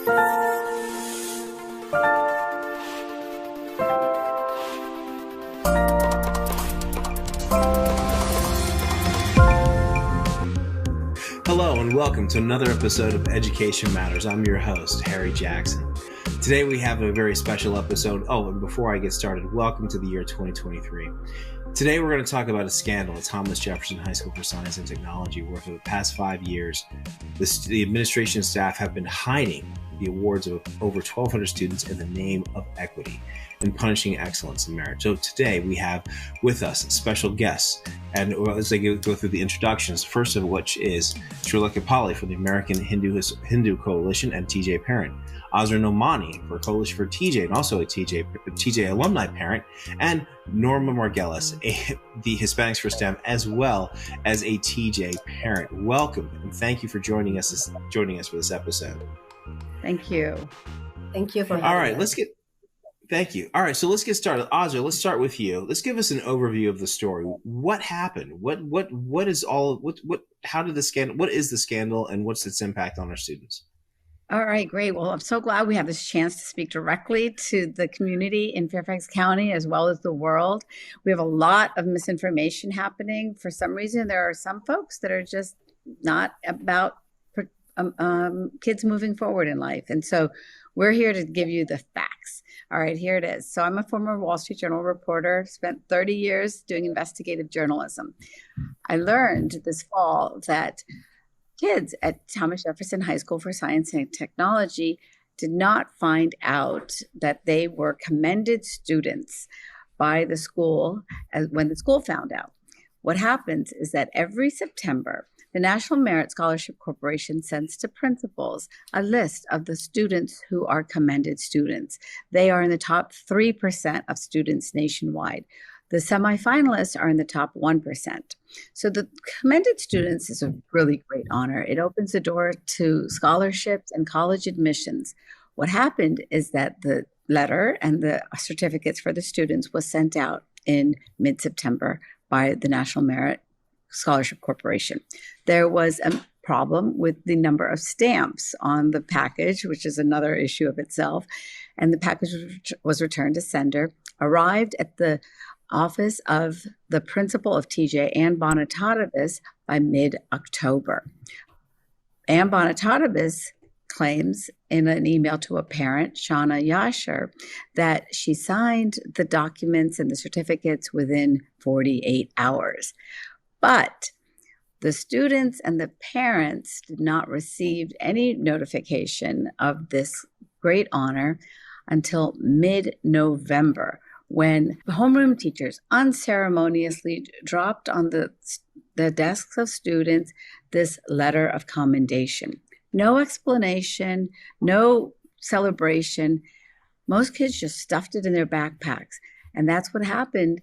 Hello and welcome to another episode of Education Matters. I'm your host, Harry Jackson. Today we have a very special episode. Oh, and before I get started, welcome to the year 2023. Today we're going to talk about a scandal at Thomas Jefferson High School for Science and Technology where for the past 5 years, the administration and staff have been hiding the awards of over 1,200 students in the name of equity and punishing excellence and merit. So today we have with us special guests, and as I go through the introductions, first of which is Srilekha Pali from the American Hindu Coalition and TJ parent, Azra Nomani for Coalition for TJ and also a TJ alumni parent, and Norma Margelis, the Hispanics for STEM, as well as a TJ parent. Welcome and thank you for joining us for this episode. Thank you. Thank you for having All right, us. Thank you. All right, so let's get started. Azra, let's start with you. Let's give us an overview of the story. What happened? What is the scandal and what's its impact on our students? All right, great. Well, I'm so glad we have this chance to speak directly to the community in Fairfax County as well as the world. We have a lot of misinformation happening. For some reason, there are some folks that are just not about kids moving forward in life. And so we're here to give you the facts. All right, here it is. So I'm a former Wall Street Journal reporter, spent 30 years doing investigative journalism. I learned this fall that kids at Thomas Jefferson High School for Science and Technology did not find out that they were commended students by the school when the school found out. What happens is that every September, the National Merit Scholarship Corporation sends to principals a list of the students who are commended students. They are in the top 3% of students nationwide. The semifinalists are in the top 1%. So the commended students is a really great honor. It opens the door to scholarships and college admissions. What happened is that the letter and the certificates for the students was sent out in mid-September by the National Merit Scholarship Corporation. There was a problem with the number of stamps on the package, which is another issue of itself. And the package was returned to sender, arrived at the office of the principal of TJ, Ann Bonatadabis, by mid-October. Ann Bonatadabis claims in an email to a parent, Shauna Yasher, that she signed the documents and the certificates within 48 hours. But the students and the parents did not receive any notification of this great honor until mid-November, when the homeroom teachers unceremoniously dropped on the desks of students this letter of commendation. No explanation, no celebration. Most kids just stuffed it in their backpacks. And that's what happened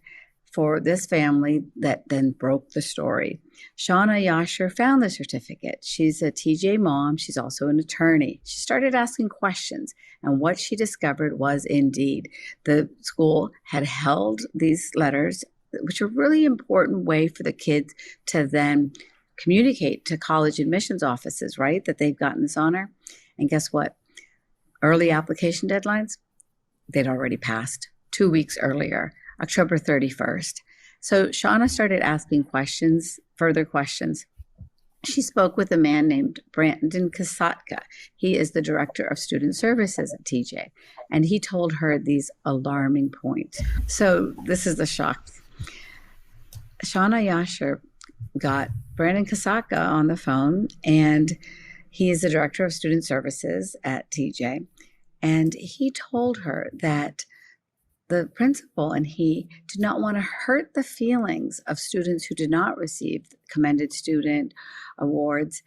for this family that then broke the story. Shauna Yasher found the certificate. She's a TJ mom. She's also an attorney. She started asking questions, and what she discovered was indeed the school had held these letters, which are a really important way for the kids to then communicate to college admissions offices, right, that they've gotten this honor. And guess what? Early application deadlines, they'd already passed 2 weeks earlier, October 31st. So Shauna started asking questions, further questions. She spoke with a man named Brandon Kasatka. He is the director of student services at TJ, and he told her these alarming points. So this is the shock. Shauna Yasher got Brandon Kasatka on the phone, and he is the director of student services at TJ, and he told her that the principal and he did not want to hurt the feelings of students who did not receive commended student awards,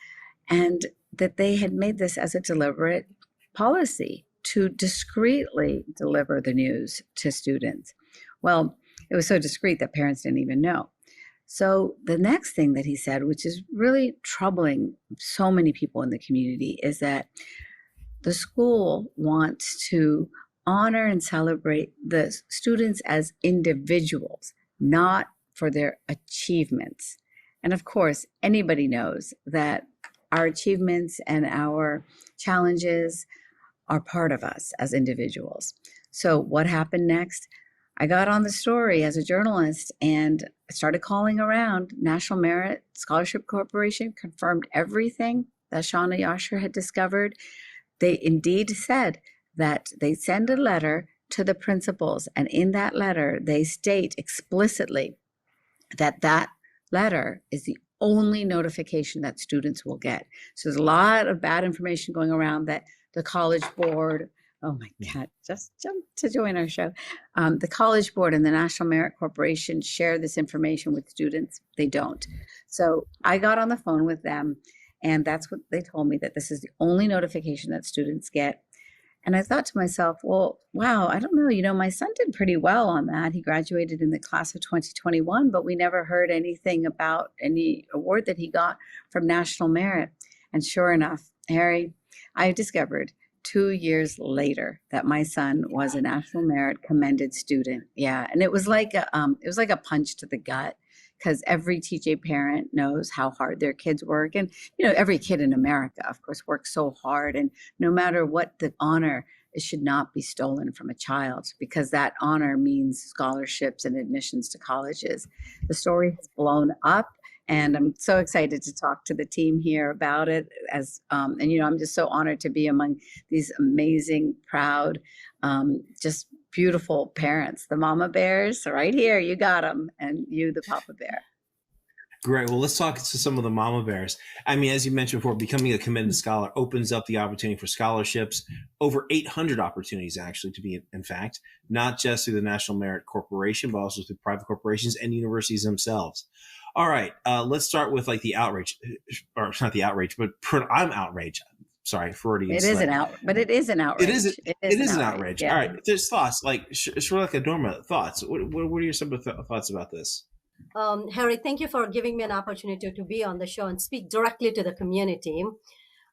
and that they had made this as a deliberate policy to discreetly deliver the news to students. Well, it was so discreet that parents didn't even know. So the next thing that he said, which is really troubling so many people in the community, is that the school wants to honor and celebrate the students as individuals, not for their achievements. And of course, anybody knows that our achievements and our challenges are part of us as individuals. So what happened next? I got on the story as a journalist and started calling around. National Merit Scholarship Corporation confirmed everything that Shauna Yasher had discovered. They indeed said that they send a letter to the principals, and in that letter, they state explicitly that that letter is the only notification that students will get. So there's a lot of bad information going around that the College Board, oh my cat just jumped to join our show. The College Board and the National Merit Corporation share this information with students. They don't. So I got on the phone with them, and that's what they told me, that this is the only notification that students get. And I thought to myself, well, wow, I don't know. My son did pretty well on that. He graduated in the class of 2021, but we never heard anything about any award that he got from National Merit. And sure enough, Harry, I discovered 2 years later that my son was a National Merit commended student. Yeah, and it was like a punch to the gut, because every TJ parent knows how hard their kids work. And, every kid in America, of course, works so hard. And no matter what the honor, it should not be stolen from a child, because that honor means scholarships and admissions to colleges. The story has blown up, and I'm so excited to talk to the team here about it. I'm just so honored to be among these amazing, proud, just beautiful parents, the mama bears right here. You got them, and you, the papa bear. Great. Well, let's talk to some of the mama bears. I mean, as you mentioned before, becoming a commended scholar opens up the opportunity for scholarships, over 800 opportunities, actually, to be in fact, not just through the National Merit Corporation, but also through private corporations and universities themselves. All right. Let's start with the outrage, or not the outrage, but I'm outraged. Sorry, Freudian. It is an outrage, but it is an outrage. It is an outrage. Yeah. All right, there's thoughts Shrulika, Norma, thoughts. What are your some thoughts about this? Harry, thank you for giving me an opportunity to be on the show and speak directly to the community.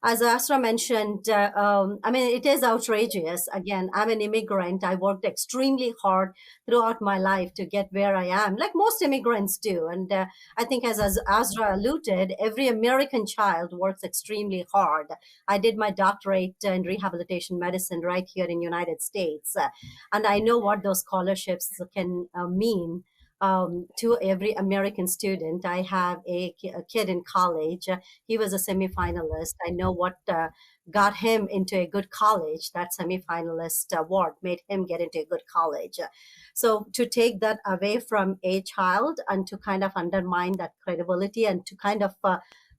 As Asra mentioned, it is outrageous. Again, I'm an immigrant. I worked extremely hard throughout my life to get where I am, like most immigrants do. And I think as Asra alluded, every American child works extremely hard. I did my doctorate in rehabilitation medicine right here in the United States. And I know what those scholarships can mean to every American student. I have a kid in college. He was a semifinalist. I know what got him into a good college. That semifinalist award made him get into a good college. So to take that away from a child and to kind of undermine that credibility and to kind of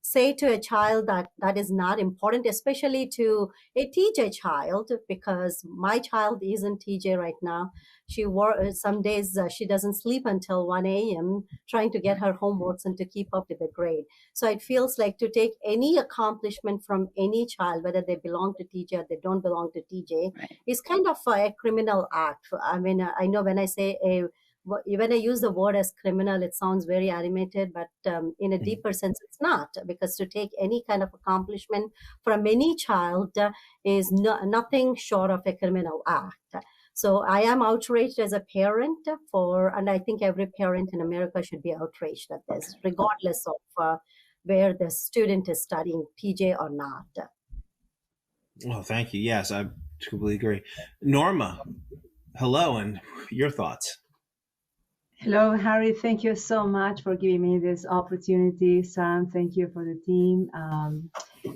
say to a child that is not important, especially to a TJ child, because my child isn't TJ right now. Some days she doesn't sleep until 1 a.m. trying to get her homeworks and to keep up with the grade. So it feels like to take any accomplishment from any child, whether they belong to TJ or they don't belong to TJ, right, is kind of a criminal act. I mean, I know when I use the word as criminal, it sounds very animated, but in a deeper sense, it's not, because to take any kind of accomplishment from any child is nothing short of a criminal act. So I am outraged as a parent and I think every parent in America should be outraged at this, regardless of where the student is studying, TJ or not. Well, thank you. Yes, I completely agree. Norma, hello, and your thoughts. Hello, Harry. Thank you so much for giving me this opportunity. Sam, thank you for the team.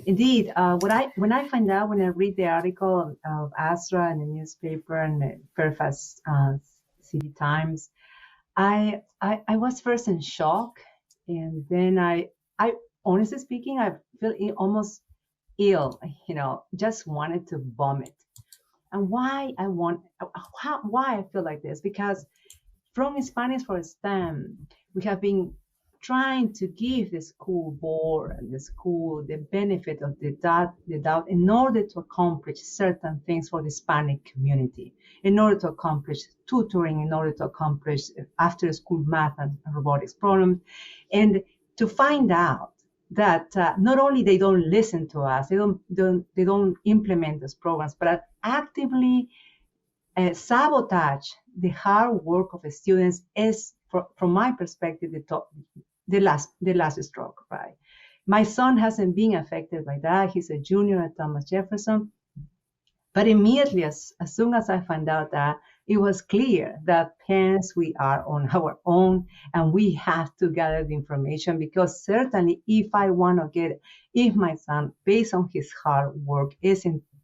Indeed, when I read the article of Astra in the newspaper and the Fairfax City Times, I was first in shock, and then I honestly speaking, I feel almost ill. Just wanted to vomit. And why I feel like this? Because from Hispanics for STEM, we have been trying to give the school board and the school the benefit of the doubt in order to accomplish certain things for the Hispanic community, in order to accomplish tutoring, in order to accomplish after-school math and robotics programs, and to find out that not only they don't listen to us, they don't implement those programs, but actively sabotage the hard work of the students is, from my perspective, the last stroke, right? My son hasn't been affected by that. He's a junior at Thomas Jefferson. But immediately, as soon as I found out that, it was clear that parents, we are on our own and we have to gather the information, because certainly if if my son, based on his hard work,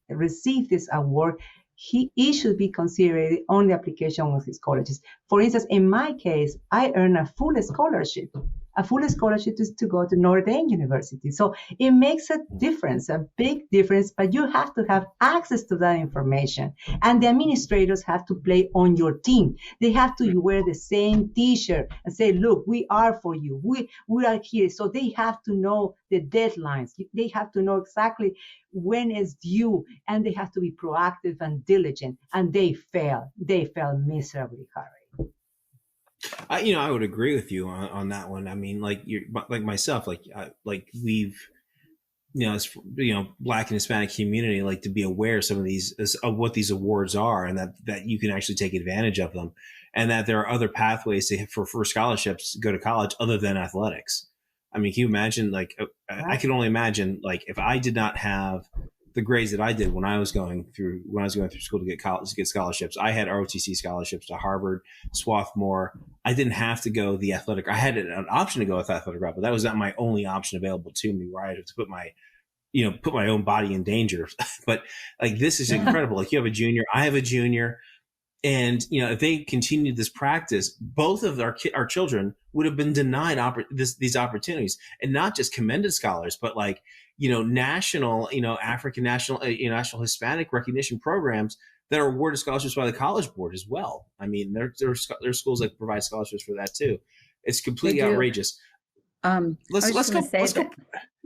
receive this award, he should be considered on the application of his colleges. For instance, in my case, I earned a full scholarship. A full scholarship is to go to Notre Dame University. So it makes a difference, a big difference, but you have to have access to that information. And the administrators have to play on your team. They have to wear the same t-shirt and say, look, we are for you. We are here. So they have to know the deadlines. They have to know exactly when it's due, and they have to be proactive and diligent. And they fail. They fail miserably, Harry. I would agree with you on that one. I mean, like myself, we've, as Black and Hispanic community, like to be aware of some of these, of what these awards are, and that you can actually take advantage of them, and that there are other pathways for scholarships to go to college other than athletics. I mean, can you imagine? Like, I can only imagine, like, if I did not have the grades that I did when I was going through school to get scholarships. I had ROTC scholarships to Harvard, Swarthmore. I didn't have to go the athletic. I had an option to go with athletic route, but that was not my only option available to me, where I had to put my own body in danger. But like, this is incredible. Like, you have a junior, I have a junior. And, if they continued this practice, both of our children would have been denied these opportunities, and not just commended scholars, but like, national, African national, national Hispanic recognition programs that are awarded scholarships by the College Board as well. I mean, there are schools that provide scholarships for that too. It's completely outrageous. Let's go.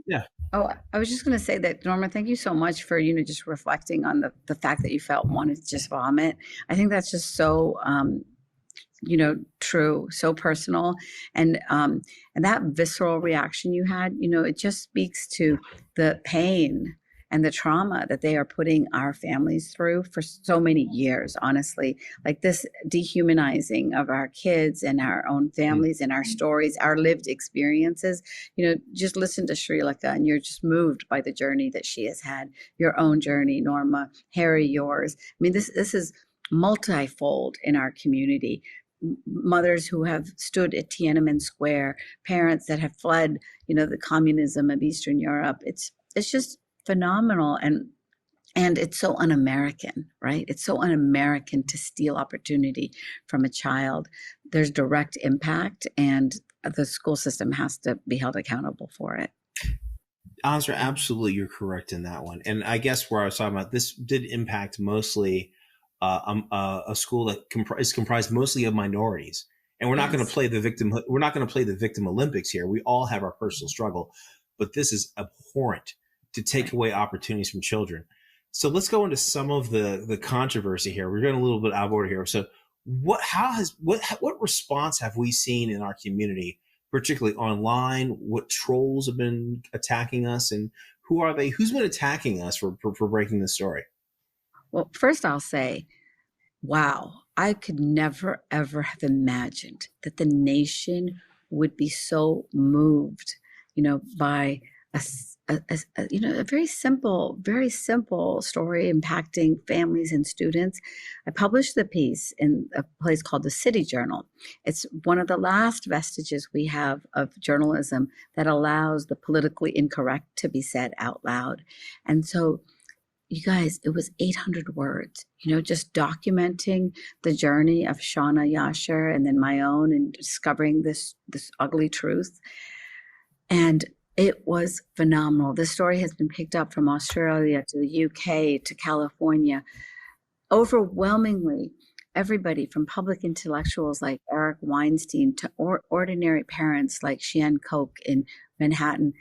Yeah. Oh, I was just going to say that, Norma, thank you so much for, just reflecting on the fact that you wanted to just vomit. I think that's just so, true, so personal. And that visceral reaction you had, it just speaks to the pain and the trauma that they are putting our families through for so many years, honestly. Like, this dehumanizing of our kids and our own families and our stories, our lived experiences. Just listen to Sri Lanka, and you're just moved by the journey that she has had. Your own journey, Norma, Harry, yours. I mean, this is multifold in our community. Mothers who have stood at Tiananmen Square, parents that have fled, the communism of Eastern Europe. It's just phenomenal, and it's so un-American, right? It's so un-American to steal opportunity from a child. There's direct impact, and the school system has to be held accountable for it. Azra, absolutely, you're correct in that one. And I guess where I was talking about, this did impact mostly a school that is comprised mostly of minorities. And we're not going to play the victim. We're not going to play the victim Olympics here. We all have our personal struggle, but this is abhorrent to take away opportunities from children. So let's go into some of the controversy here. We're going a little bit out of order here. So what response have we seen in our community, particularly online? What trolls have been attacking us, and who are they? Who's been attacking us for breaking this story? Well, first I'll say, wow, I could never, ever have imagined that the nation would be so moved, by a very simple story impacting families and students. I published the piece in a place called the City Journal. It's one of the last vestiges we have of journalism that allows the politically incorrect to be said out loud. And so, you guys, it was 800 words, just documenting the journey of Shauna Yasher and then my own, and discovering this ugly truth. And it was phenomenal. This story has been picked up from Australia to the UK to California. Overwhelmingly, everybody from public intellectuals like Eric Weinstein to ordinary parents like Shian Koch in Manhattan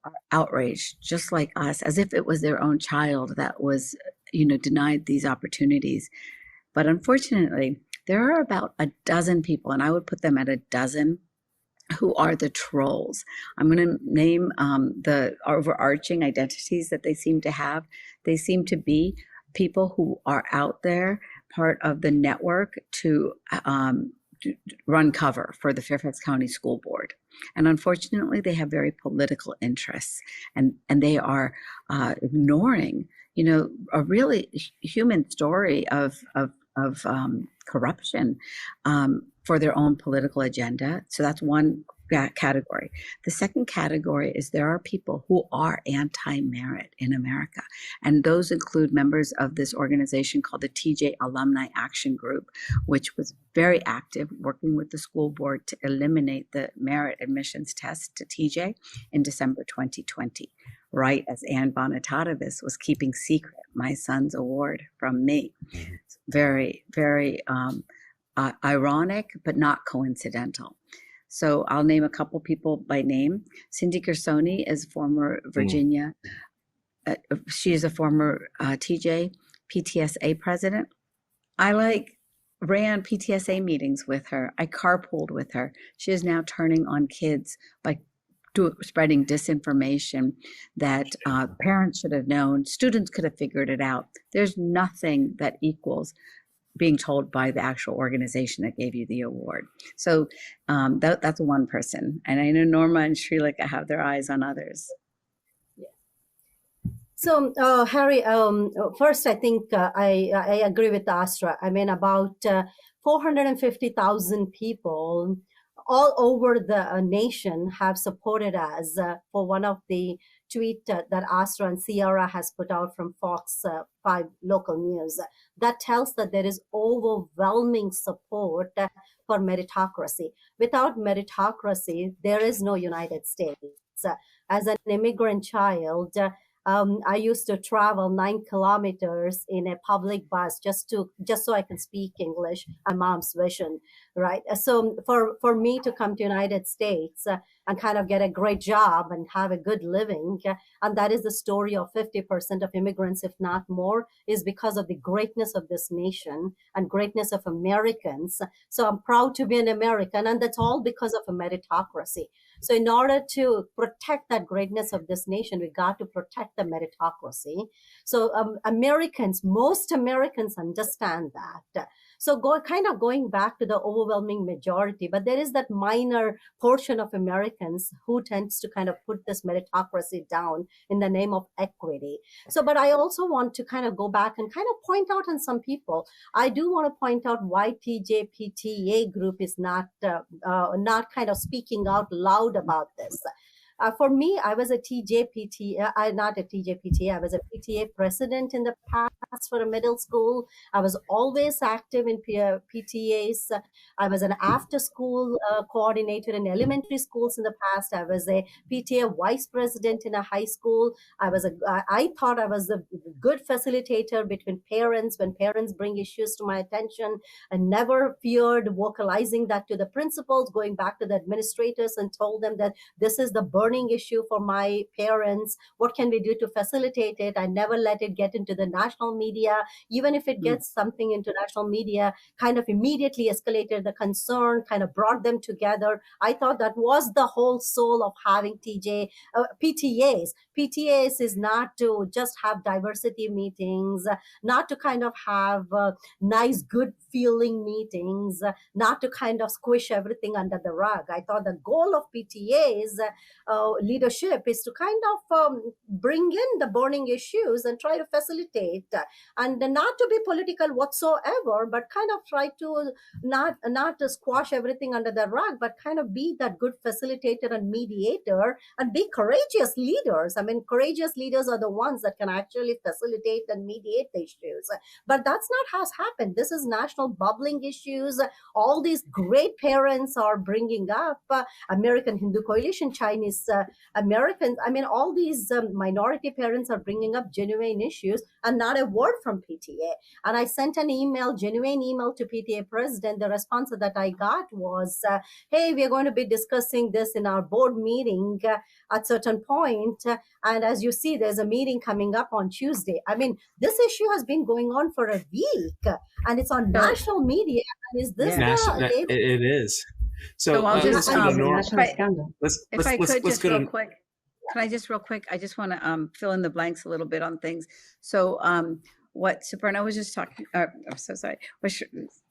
are outraged, just like us, as if it was their own child that was, denied these opportunities. But unfortunately, there are about a dozen people, and I would put them at a dozen, who are the trolls. I'm going to name the overarching identities that they seem to have. They seem to be people who are out there, part of the network to run cover for the Fairfax County School Board. And unfortunately, they have very political interests, and they are ignoring, a really human story of corruption for their own political agenda. So that's one category. The second category is there are people who are anti-merit in America. And those include members of this organization called the TJ Alumni Action Group, which was very active working with the school board to eliminate the merit admissions test to TJ in December 2020, right as Ann Bonitatavis was keeping secret my son's award from me. It's very, very ironic, but not coincidental. So I'll name a couple people by name. Cindy Gersoni is former Virginia. She is a former TJ PTSA president. I ran PTSA meetings with her. I carpooled with her. She is now turning on kids by spreading disinformation that parents should have known. Students could have figured it out. There's nothing that equals being told by the actual organization that gave you the award. So that's one person. And I know Norma and Srileka have their eyes on others. So, Harry, first, I think I agree with Astra. I mean, about 450,000 people all over the nation have supported us for one of the tweet that Astra and Sierra has put out from Fox 5 local news. That tells that there is overwhelming support for meritocracy. Without meritocracy, there is no United States. As an immigrant child, I used to travel 9 kilometers in a public bus just so I can speak English. My mom's vision, right? So for me to come to United States and kind of get a great job and have a good living, and that is the story of 50% of immigrants, if not more, is because of the greatness of this nation and greatness of Americans. So I'm proud to be an American, and that's all because of a meritocracy. So in order to protect that greatness of this nation, we got to protect the meritocracy. So most Americans understand that. So going back to the overwhelming majority, but there is that minor portion of Americans who tends to kind of put this meritocracy down in the name of equity. So, but I also want to kind of go back and kind of point out on some people. I do want to point out why TJPTA group is not kind of speaking out loud about this. For me, I was a not a TJPTA, I was a PTA president in the past for a middle school. I was always active in PTAs. I was an after-school coordinator in elementary schools in the past. I was a PTA vice president in a high school. I thought I was a good facilitator between parents when parents bring issues to my attention. I never feared vocalizing that to the principals, going back to the administrators and told them that this is the burning issue for my parents. What can we do to facilitate it? I never let it get into the national media. Even if it gets something into national media, kind of immediately escalated the concern, kind of brought them together. I thought that was the whole soul of having PTAs. PTAs is not to just have diversity meetings, not to kind of have nice, good feeling meetings, not to kind of squish everything under the rug. I thought the goal of PTAs leadership is to kind of bring in the burning issues and try to facilitate and not to be political whatsoever, but kind of try to not to squash everything under the rug, but kind of be that good facilitator and mediator and be courageous leaders. I mean, courageous leaders are the ones that can actually facilitate and mediate the issues. But that's not how it's happened. This is national bubbling issues. All these great parents are bringing up American Hindu Coalition, Chinese Americans. I mean, all these minority parents are bringing up genuine issues and not a word from PTA. And I sent an genuine email to PTA president. The response that I got was, hey, we are going to be discussing this in our board meeting at certain point. And as you see, there's a meeting coming up on Tuesday. I mean, this issue has been going on for a week and it's on national media. And is this it is. So I'll just, let's real quick. Can I just real quick? I just want to fill in the blanks a little bit on things. So what Suparna was just talking, I'm so sorry,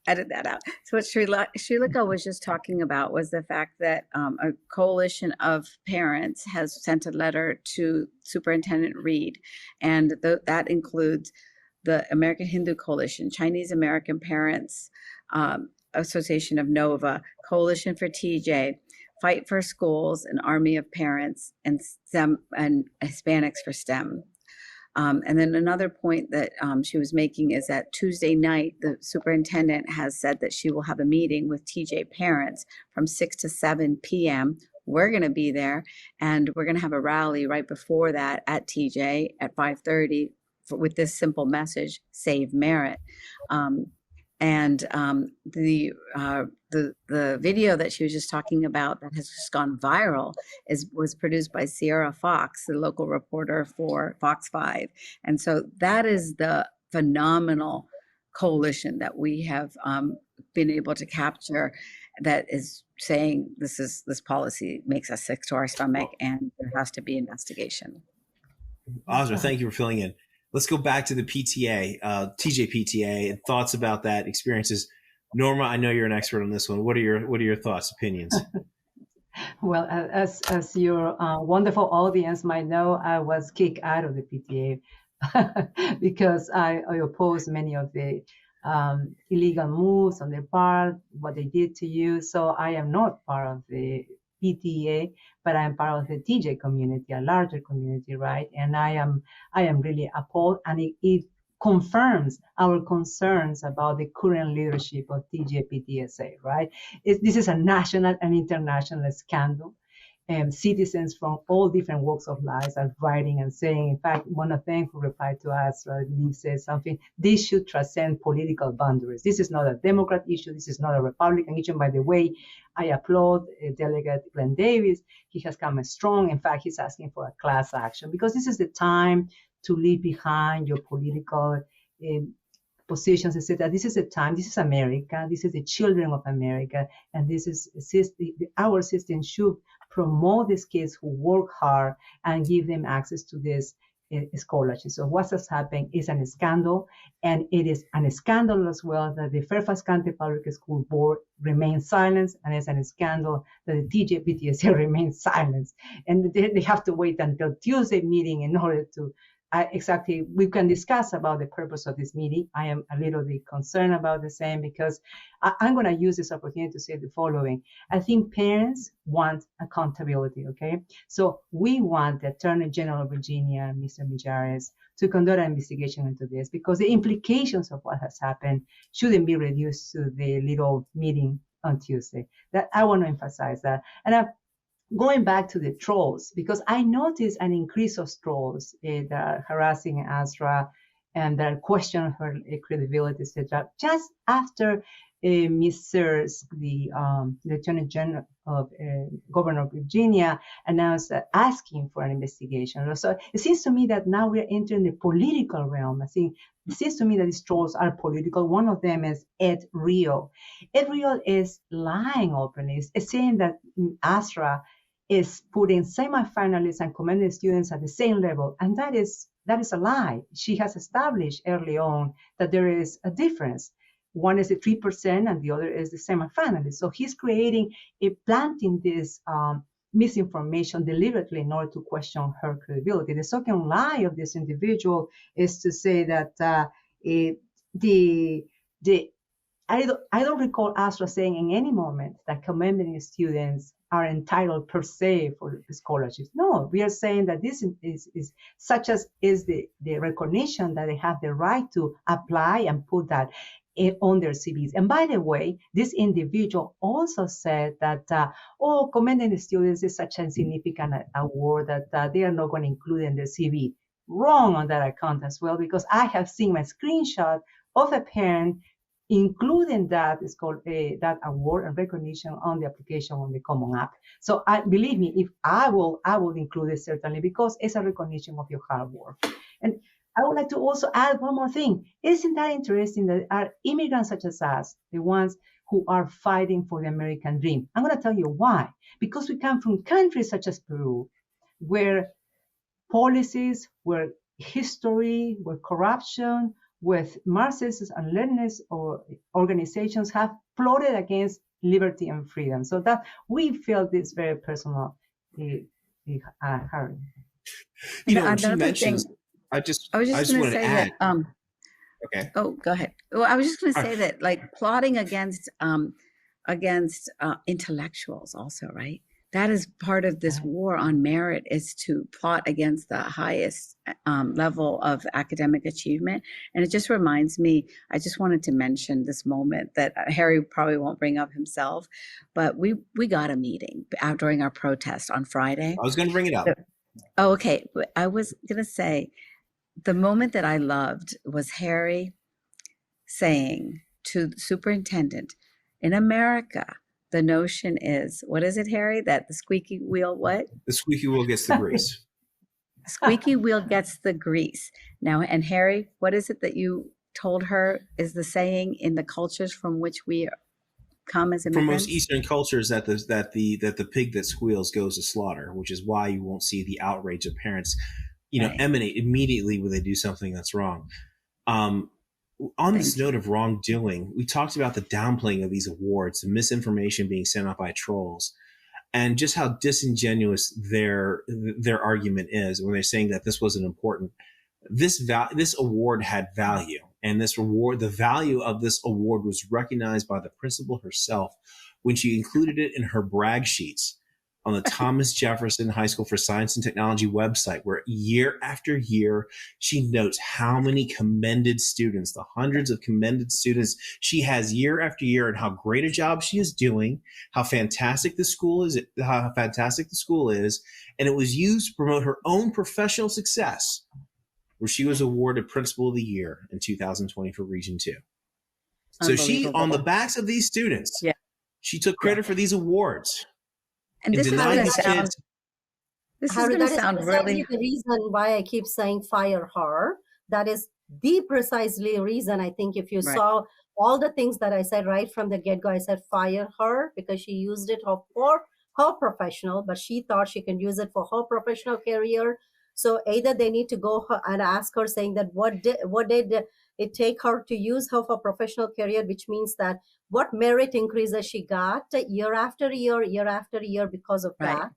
edit that out. So what Srilika was just talking about was the fact that a coalition of parents has sent a letter to Superintendent Reed, and that includes the American Hindu Coalition, Chinese American Parents Association of Nova, Coalition for TJ, Fight for Schools, an Army of Parents, and STEM and Hispanics for STEM. And then another point that she was making is that Tuesday night, the superintendent has said that she will have a meeting with TJ parents from 6 to 7 p.m. We're going to be there, and we're going to have a rally right before that at TJ at 5:30 with this simple message: Save Merit. The video that she was just talking about that has just gone viral was produced by Sierra Fox, the local reporter for Fox 5. And so that is the phenomenal coalition that we have been able to capture, that is saying this policy makes us sick to our stomach and there has to be investigation. Azra, thank you for filling in. Let's go back to the PTA, TJ PTA, and thoughts about that, experiences. Norma, I know you're an expert on this one. What are your thoughts, opinions? Well, as your wonderful audience might know, I was kicked out of the PTA because I oppose many of the illegal moves on their part, what they did to you. So I am not part of the PTA, but I am part of the TJ community, a larger community, right? And I am really appalled, and it confirms our concerns about the current leadership of TJ PTSA, right? This is a national and international scandal. Citizens from all different walks of life are writing and saying, in fact, one of them who replied to us, I believe, said something: this should transcend political boundaries. This is not a Democrat issue. This is not a Republican issue. By the way, I applaud Delegate Glenn Davis. He has come strong. In fact, he's asking for a class action, because this is the time to leave behind your political positions, etc. This is the time. This is America. This is the children of America, and this is our system should promote these kids who work hard and give them access to this scholarship. So what has happened is a scandal, and it is a scandal as well that the Fairfax County Public School Board remains silent, and it's a scandal that the TJ PTSA remains silent, and they have to wait until Tuesday meeting in order to we can discuss about the purpose of this meeting. I am a little bit concerned about the same, because I'm going to use this opportunity to say the following. I think parents want accountability, okay? So we want the Attorney General of Virginia, Mr. Mijares, to conduct an investigation into this, because the implications of what has happened shouldn't be reduced to the little meeting on Tuesday. That I want to emphasize that. And going back to the trolls, because I noticed an increase of trolls that are harassing Azra and that question her credibility, etc. Just after Ms. Sears, the Attorney General of Governor of Virginia, announced that asking for an investigation. So it seems to me that now we're entering the political realm. I think it seems to me that these trolls are political. One of them is Ed Rio. Ed Rio is lying openly. It's saying that Azra is putting semifinalists and commended students at the same level, and that is a lie. She has established early on that there is a difference. One is the 3%, and the other is the semifinalists. So he's planting this misinformation deliberately in order to question her credibility. The second lie of this individual is to say that I don't recall Astra saying in any moment that commending students are entitled per se for scholarships. No, we are saying that this is such as is the recognition that they have the right to apply and put that on their CVs. And by the way, this individual also said that, commending the students is such a significant award that they are not going to include in their CV. Wrong on that account as well, because I have seen my screenshot of a parent including that is called that award and recognition on the application on the Common App. So believe me, if I will include it certainly, because it's a recognition of your hard work. And I would like to also add one more thing. Isn't that interesting that our immigrants such as us, the ones who are fighting for the American dream? I'm going to tell you why. Because we come from countries such as Peru, where policies, where history, where corruption, with Marxists and Leninist or organizations have plotted against liberty and freedom. So that we feel this very personal, Harry. She mentions. I just wanted to add. Okay. Oh, go ahead. Well, I was just going to say that, like, plotting against intellectuals, also, right? That is part of this war on merit, is to plot against the highest level of academic achievement. And it just reminds me, I just wanted to mention this moment that Harry probably won't bring up himself, but we got a meeting out during our protest on Friday. I was going to bring it up. Oh, okay. I was going to say, the moment that I loved was Harry saying to the superintendent, in America, the notion is, what is it, Harry? That the squeaky wheel, what? The squeaky wheel gets the grease. Squeaky wheel gets the grease. Now, and Harry, what is it that you told her is the saying in the cultures from which we come as immigrants? From most Eastern cultures, that the pig that squeals goes to slaughter, which is why you won't see the outrage of parents, emanate immediately when they do something that's wrong. On this note of wrongdoing, we talked about the downplaying of these awards, the misinformation being sent out by trolls, and just how disingenuous their argument is when they're saying that this wasn't important. This award had value, and the value of this award was recognized by the principal herself when she included it in her brag sheets on the Thomas Jefferson High School for Science and Technology website, where year after year, she notes how many commended students, the hundreds of commended students she has year after year, and how great a job she is doing, how fantastic the school is. And it was used to promote her own professional success, where she was awarded Principal of the Year in 2020 for Region 2. So she, on the backs of these students, she took credit for these awards. And this is going to sound, really the reason why I keep saying fire her. That is the precisely reason. I think if you saw all the things that I said right from the get-go, I said fire her, because she used it for her professional, but she thought she can use it for her professional career. So either they need to go and ask her, saying that what did it take her to use her for professional career, which means that what merit increases she got year after year because of that.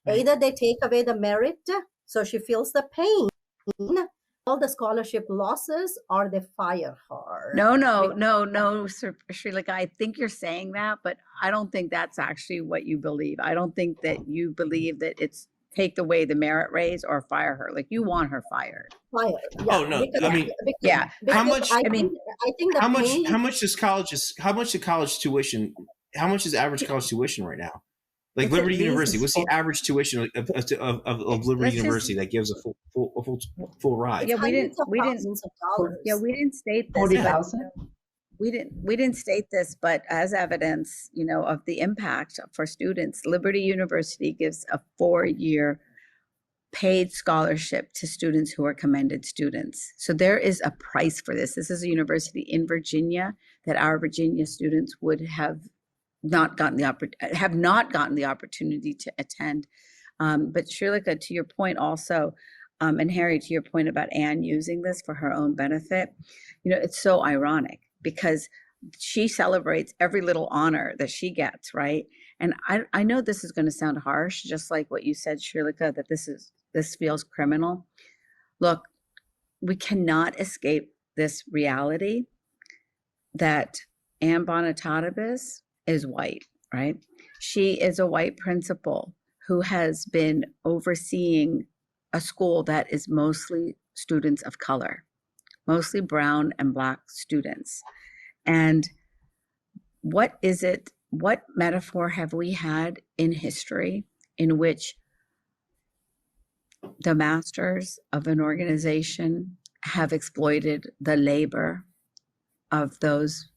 Either they take away the merit, so she feels the pain, all the scholarship losses, or they fire her. No, Sir Srileka, I think you're saying that, but I don't think that's actually what you believe. I don't think that you believe that it's take away the merit raise or fire her. Like, you want her fired. Fired. Yeah. Oh no! Because, I mean, how much? I think how much does college tuition? How much is average college tuition right now? Like Liberty University, what's the average tuition of Liberty University that gives a full ride? Yeah, we didn't state this. 40,000. We didn't state this, but as evidence, of the impact for students, Liberty University gives a 4-year paid scholarship to students who are commended students. So there is a price for this. This is a university in Virginia that our Virginia students would have not gotten the opportunity to attend. But Srileka, to your point also, and Harry, to your point about Anne using this for her own benefit, it's so ironic, because she celebrates every little honor that she gets, right? And I know this is going to sound harsh, just like what you said, Srileka, that this feels criminal. Look, we cannot escape this reality that Anne Bonitatabis is white, right? She is a white principal who has been overseeing a school that is mostly students of color, mostly brown and Black students. And what metaphor have we had in history in which the masters of an organization have exploited the labor of those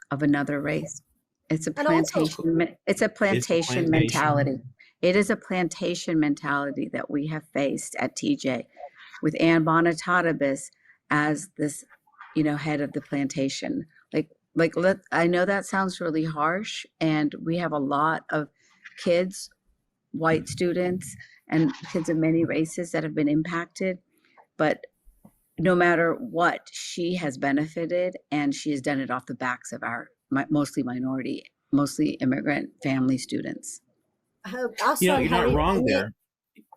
of another race? It's a plantation. It's a plantation mentality. It is a plantation mentality that we have faced at TJ, with Anne Bonitatabis as this, head of the plantation. I know that sounds really harsh, and we have a lot of kids, white students, and kids of many races that have been impacted. But no matter what, she has benefited, and she has done it off the backs of our mostly minority, mostly immigrant family students. Asra and You're not Harry, wrong there.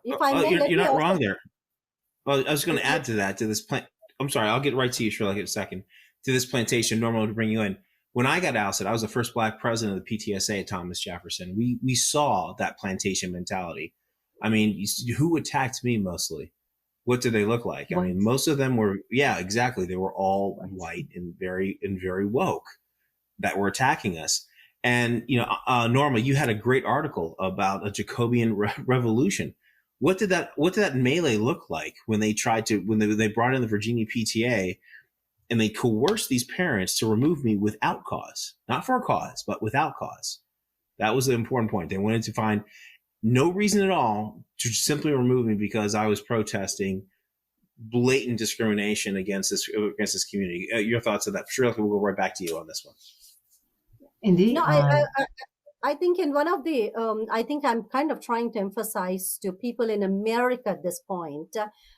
if I may, let You're me not also. wrong there. Well, I was going to add to that, to this plant. I'm sorry, I'll get right to you, Shirley, in a second. To this plantation, normal to bring you in. When I got ousted, I was the first Black president of the PTSA at Thomas Jefferson. We saw that plantation mentality. I mean, who attacked me mostly? What did they look like? I mean, most of them were, yeah, exactly. They were all white and very woke that were attacking us. And, Norma, you had a great article about a Jacobean revolution. What did that melee look like when they they brought in the Virginia PTA and they coerced these parents to remove me without cause, not for a cause, but without cause? That was the important point. They wanted to find no reason at all to simply remove me because I was protesting blatant discrimination against this community. Your thoughts on that? Sure, we'll go right back to you on this one. Indeed. No, I think in one of the, I think I'm kind of trying to emphasize to people in America at this point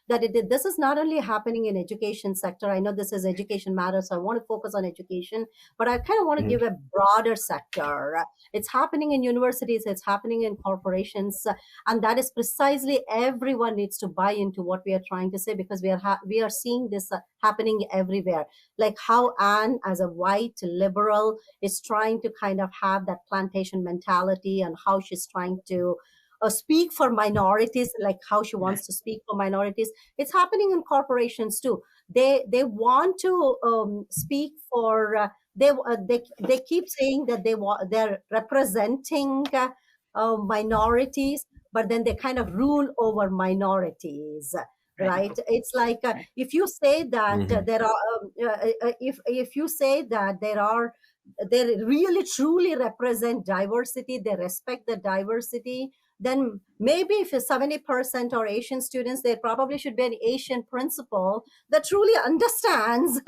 that this is not only happening in education sector. I know this is Education Matters, so I want to focus on education, but I kind of want to give a broader sector. It's happening in universities, it's happening in corporations, and that is precisely everyone needs to buy into what we are trying to say, because we are seeing this happening everywhere. Like how Anne, as a white liberal, is trying to kind of have that plantation mentality, and how she's trying to speak for minorities, like how she wants to speak for minorities. It's happening in corporations too. They want to speak for. They keep saying that they're representing minorities, but then they kind of rule over minorities. Right. It's like if you say that there are, if you say that they really truly represent diversity, they respect the diversity, then maybe if 70% are Asian students, there probably should be an Asian principal that truly understands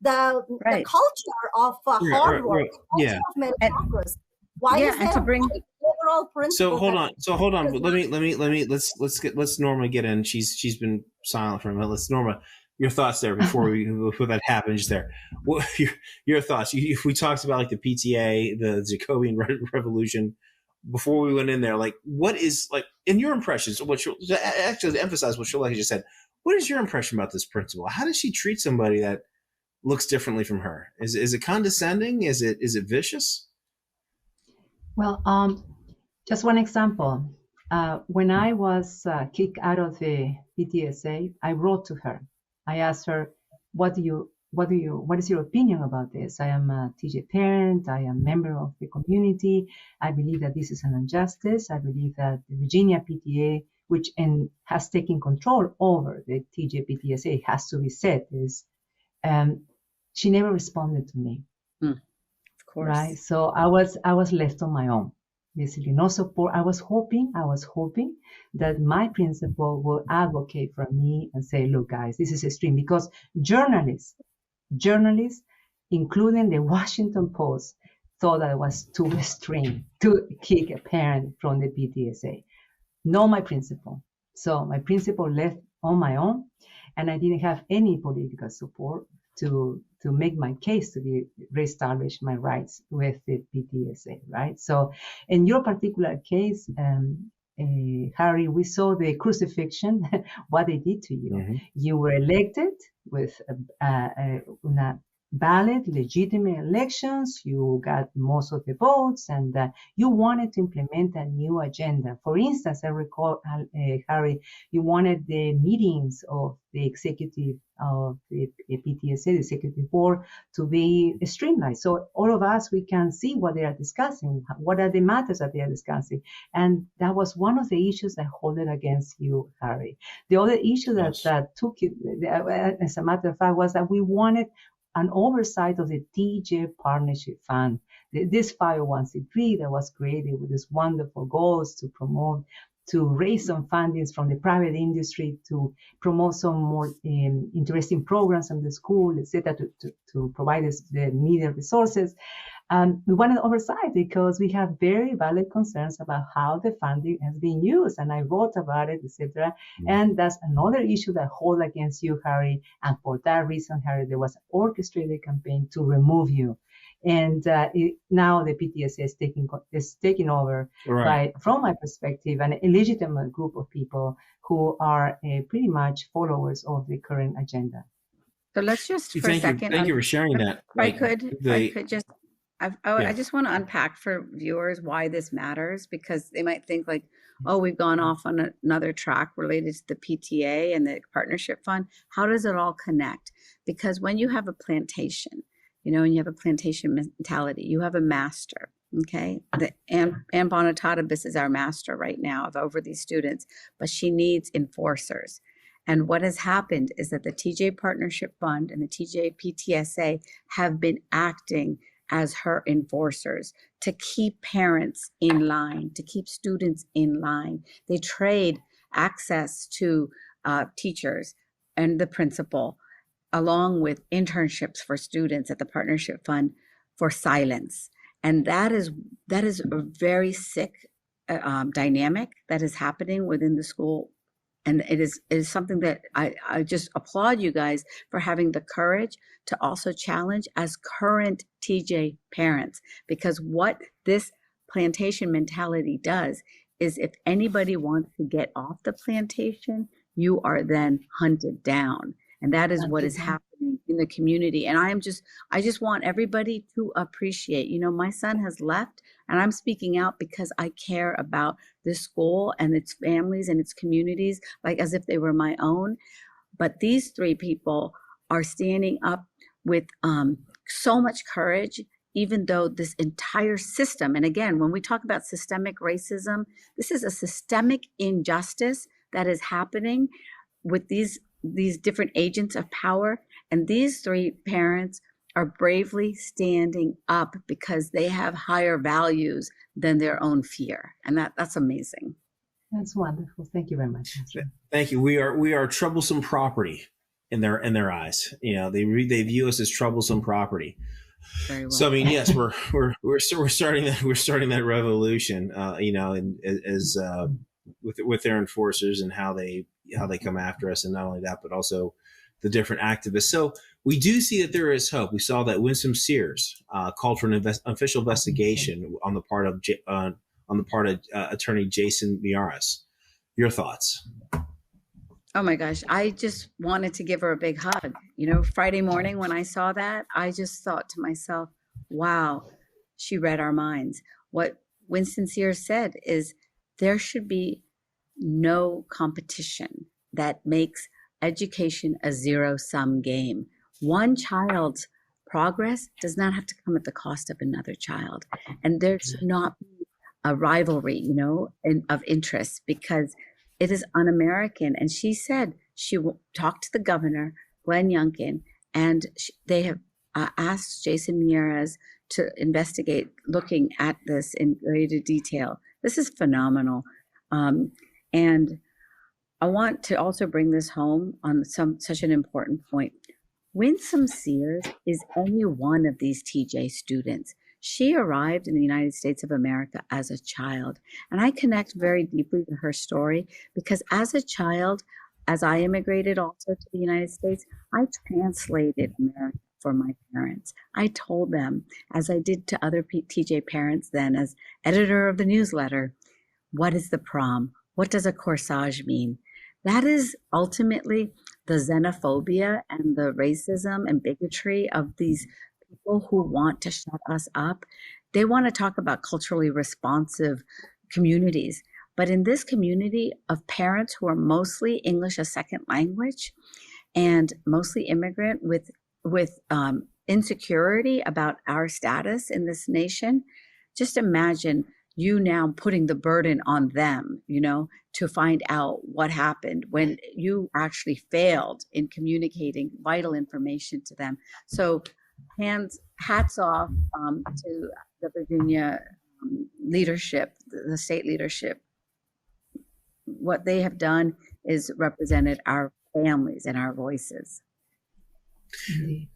the culture of hard work, the culture of meritocracy. Why is there overall principle? So hold on. Let's Norma get in. She's been silent for a minute. Let's Norma, your thoughts there before that happens there. What your thoughts? We talked about like the PTA, the Jacobean revolution. Before we went in there, like what is like in your impressions? Actually to emphasize what Shaleka just said. What is your impression about this principal? How does she treat somebody that looks differently from her? Is it condescending? Is it vicious? Well, just one example. When I was kicked out of the PTSA, I wrote to her. I asked her, what is your opinion about this? I am a teacher parent. I am a member of the community. I believe that this is an injustice. I believe that the Virginia PTA, which has taken control over the TJ PTSA, has to be said, she never responded to me. Of course. Right. So I was left on my own. Basically, no support. I was hoping that my principal will advocate for me and say, look, guys, this is extreme, because journalists, including the Washington Post, thought that it was too extreme to kick a parent from the PTSA. No, my principal. So my principal left on my own, and I didn't have any political support to make my case to reestablish my rights with the PTSA, right? So in your particular case, Harry, we saw the crucifixion, what they did to you. Mm-hmm. You were elected with a ballot, legitimate elections. You got most of the votes, and you wanted to implement a new agenda. For instance, I recall, Harry, you wanted the meetings of the executive of the PTSA, the executive board, to be streamlined. So all of us, we can see what they are discussing, what are the matters that they are discussing. And that was one of the issues that hold it against you, Harry. The other issue that took it, as a matter of fact, was that we wanted an oversight of the TJ Partnership Fund, this 501c3 that was created with these wonderful goals to promote, to raise some fundings from the private industry, to promote some more interesting programs in the school, etc., to provide us the needed resources. We wanted oversight because we have very valid concerns about how the funding has been used, and I wrote about it, etc. And that's another issue that hold against you, Harry. And for that reason, Harry, there was an orchestrated campaign to remove you. And now the PTSA is taking over, from my perspective, an illegitimate group of people who are pretty much followers of the current agenda. So let's just for a second. Thank you for sharing that. I just want to unpack for viewers why this matters, because they might think like, oh, we've gone off on another track related to the PTA and the partnership fund. How does it all connect? Because when you have a plantation, and you have a plantation mentality, you have a master. Okay. Ann Bonatata is our master right now over these students, but she needs enforcers. And what has happened is that the TJ Partnership Fund and the TJ PTSA have been acting as her enforcers to keep parents in line, to keep students in line. They trade access to teachers and the principal, along with internships for students at the Partnership Fund, for silence. And that is a very sick dynamic that is happening within the school. And it is something that I just applaud you guys for having the courage to also challenge as current TJ parents, because what this plantation mentality does is if anybody wants to get off the plantation, you are then hunted down. And that is what is happening in the community. And I just want everybody to appreciate, my son has left, and I'm speaking out because I care about this school and its families and its communities, like as if they were my own. But these three people are standing up with so much courage, even though this entire system, and again, when we talk about systemic racism, this is a systemic injustice that is happening with these different agents of power. And these three parents are bravely standing up because they have higher values than their own fear. And that's amazing. That's wonderful. Thank you very much. Thank you. We are troublesome property in their eyes. They view us as troublesome property. Very well. So I mean, yes, we're starting that revolution. And as with their enforcers and how they come after us, and not only that, but also the different activists. So we do see that there is hope. We saw that Winsome Sears called for an official investigation on the part of Attorney Jason Miyares. Your thoughts? Oh my gosh, I just wanted to give her a big hug. Friday morning when I saw that, I just thought to myself, wow, she read our minds. What Winston Sears said is there should be no competition that makes education a zero-sum game. One child's progress does not have to come at the cost of another child. And there should not be a rivalry, of interest, because it is un-American. And she said she talked to the governor, Glenn Youngkin, and they have asked Jason Miyares to investigate, looking at this in greater detail. This is phenomenal. And I want to also bring this home on such an important point. Winsome Sears is only one of these TJ students. She arrived in the United States of America as a child. And I connect very deeply to her story because as a child, as I immigrated also to the United States, I translated America for my parents. I told them, as I did to other TJ parents then as editor of the newsletter, what is the prom? What does a corsage mean? That is ultimately the xenophobia and the racism and bigotry of these people who want to shut us up. They want to talk about culturally responsive communities. But in this community of parents who are mostly English as second language and mostly immigrant with insecurity about our status in this nation, just imagine you now putting the burden on them, to find out what happened when you actually failed in communicating vital information to them. So hats off to the Virginia leadership, the state leadership. What they have done is represented our families and our voices.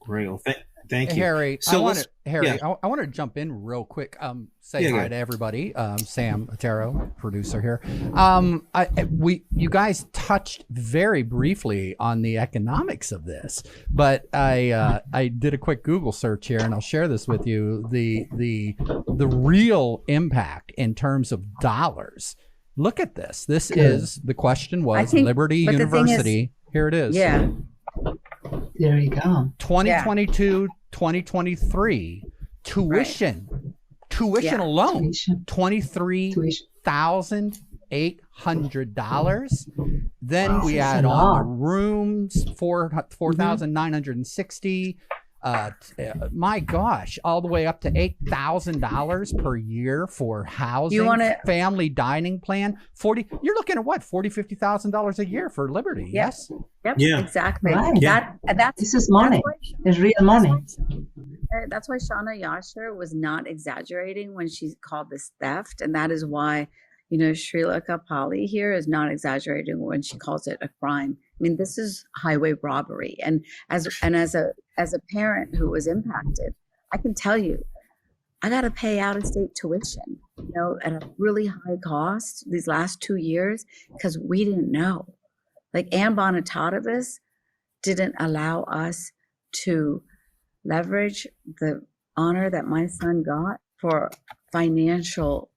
Great. Well, Thank you. Harry, So I want to jump in real quick. Say hi to everybody. Sam Otero, producer here. You guys touched very briefly on the economics of this, but I did a quick Google search here, and I'll share this with you. The real impact in terms of dollars. Look at this. This is the question was Liberty University. Here it is. Yeah. There you go. 2022, 2023 tuition alone, $23,800. Then we add on the rooms, 4,960. My gosh, all the way up to $8,000 per year for housing, family dining plan. You're looking at what, $50,000 a year for Liberty? Yes. Yep. Yeah. Exactly. Right. This is money. It's real money. That's why Shauna Yasher was not exaggerating when she called this theft, and that is why, Srilaka Pali here is not exaggerating when she calls it a crime. I mean, this is highway robbery, and as a parent who was impacted, I can tell you, I got to pay out-of-state tuition, at a really high cost these last 2 years because we didn't know. Like Ann Bonitadovas didn't allow us to leverage the honor that my son got for financial,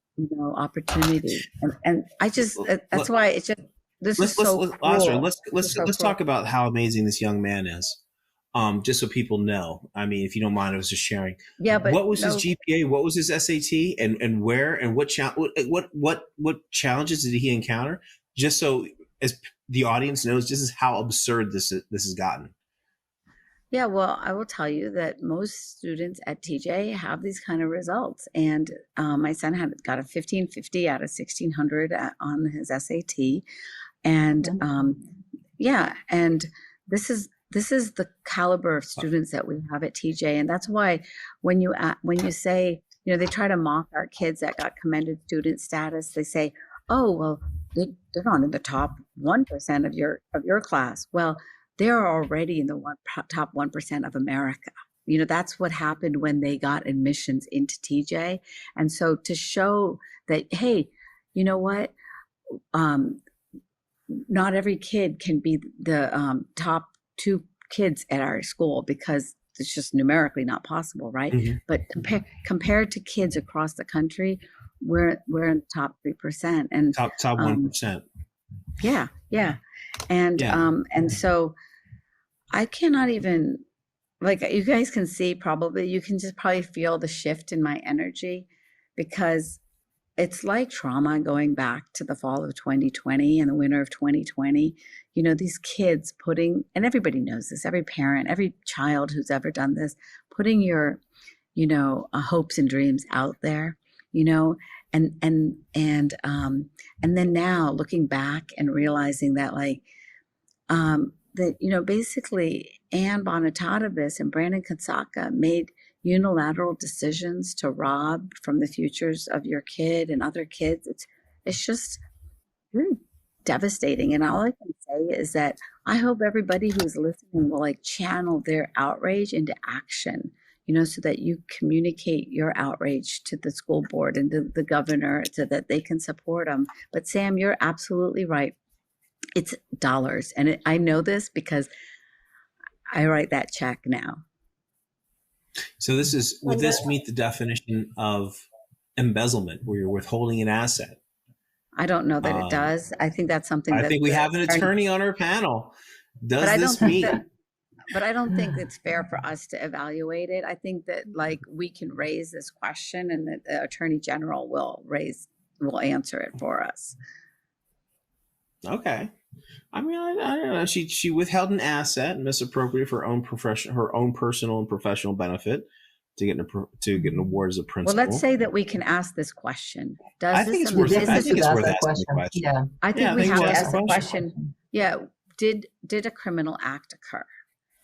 opportunity. And I just, that's why it's just, let's talk about how amazing this young man is. Just so people know. I mean, if you don't mind, I was just sharing. Yeah, but what was his GPA? What was his SAT? And where? And what challenges did he encounter? Just so as the audience knows, this is how absurd this has gotten. Yeah, well, I will tell you that most students at TJ have these kind of results. And my son got a 1550 out of 1600 on his SAT. And and this is the caliber of students that we have at TJ. And that's why when you say, they try to mock our kids that got commended student status, they say, oh, well, they're not in the top 1% of your class. Well, they're already in the top 1% of America. That's what happened when they got admissions into TJ. And so to show that, hey, you know what? Not every kid can be the top 2 kids at our school because it's just numerically not possible, right? Mm-hmm. But compared to kids across the country, we're in the top 3% and top 1%. Yeah. And so I cannot even, like, you guys can see probably, you can just probably feel the shift in my energy because it's like trauma going back to the fall of 2020 and the winter of 2020. These kids and everybody knows this, every parent, every child who's ever done this, putting your, hopes and dreams out there, and then now looking back and realizing that basically Ann Bonitadovas and Brandon Katsaka made unilateral decisions to rob from the futures of your kid and other kids. It's just really devastating. And all I can say is that I hope everybody who's listening will channel their outrage into action, so that you communicate your outrage to the school board and to the governor so that they can support them. But Sam, you're absolutely right. It's dollars. And I know this because I write that check now. So would this meet the definition of embezzlement where you're withholding an asset? I don't know that it does. I think that's something I think we have an attorney on our panel. Does this mean? But I don't think it's fair for us to evaluate it. I think that we can raise this question and that the Attorney General will answer it for us. Okay. I mean, I don't know. She withheld an asset and misappropriated for her own personal and professional benefit to get an award as a principal. Well, let's say that we can ask this question. I think it's worth asking the question. Yeah. I think we have to ask the question. Yeah. Did a criminal act occur?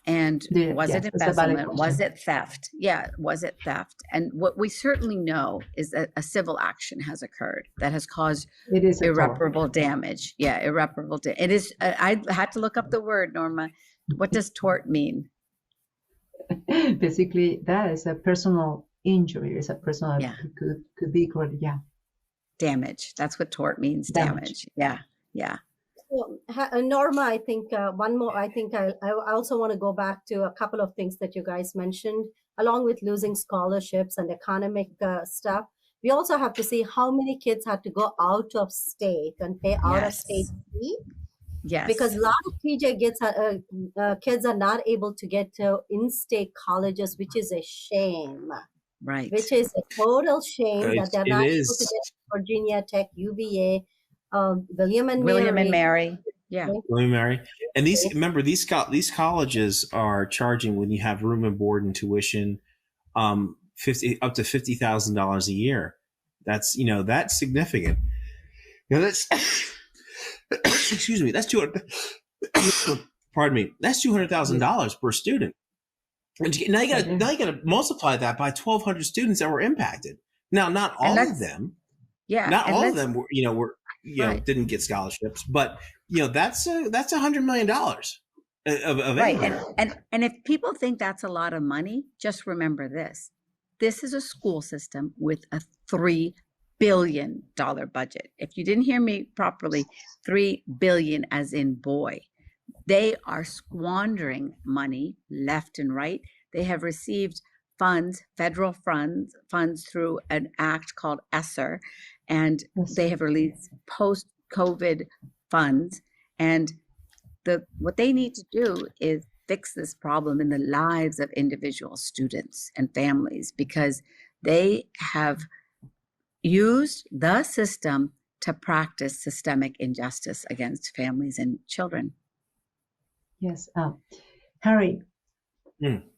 And was it embezzlement? Was it theft? Yeah, was it theft? And what we certainly know is that a civil action has occurred that has caused irreparable damage. Yeah, irreparable damage. It is. I had to look up the word, Norma. What does tort mean? Basically, that is a personal injury. It's a personal, Yeah. could be called, Damage. That's what tort means. Damage. Yeah. Yeah. So, Norma, I think one more. I think I also want to go back to a couple of things that you guys mentioned, along with losing scholarships and economic stuff. We also have to see how many kids had to go out of state and pay out of state fee, Yes. because a lot of TJ kids are not able to get to in-state colleges, which is a shame. Right. Which is a total shame that they're not able to is. get Virginia Tech, UVA, William and Mary. Yeah. William and Mary. And these colleges are charging, when you have room and board and tuition, up to $50,000 a year. That's that's significant. That's excuse me. That's pardon me. That's $200,000 per student. And now you got to multiply that by 1,200 students that were impacted. Now, not all of them. Yeah. Not all of them were right. Didn't get scholarships, but that's $100 million of right. And if people think that's a lot of money, just remember this. This is a school system with a $3 billion budget. If you didn't hear me properly, $3 billion as in boy. They are squandering money left and right. They have received funds, federal funds through an act called ESSER, and they have released post-COVID funds. And what they need to do is fix this problem in the lives of individual students and families, because they have used the system to practice systemic injustice against families and children. Yes, Harry.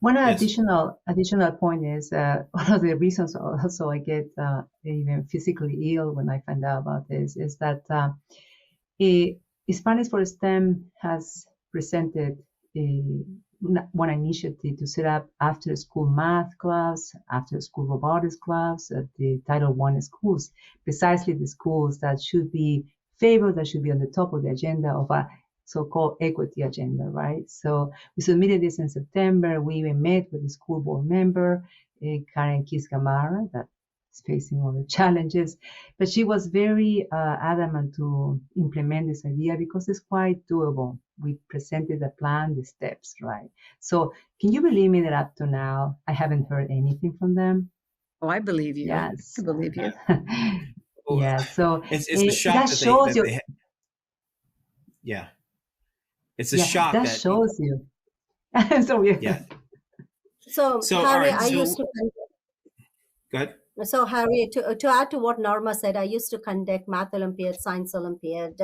One additional point is one of the reasons also I get even physically ill when I find out about this is that Hispanics for STEM has presented one initiative to set up after-school math clubs, after-school robotics clubs at the Title I schools, precisely the schools that should be favored, that should be on the top of the agenda of a so-called equity agenda, right? So we submitted this in September. We even met with the school board member, Karen Kiss-Gamara, that is facing all the challenges. But she was very adamant to implement this idea because it's quite doable. We presented the plan, the steps, right? So can you believe me that up to now, I haven't heard anything from them? Oh, I believe you. Yes. I believe you. Yeah, so it's a shock that shows you. Yeah. It's a shock that shows you. So Harry, I used to go ahead. So Harry, to add to what Norma said, I used to conduct Math Olympiad, Science Olympiad,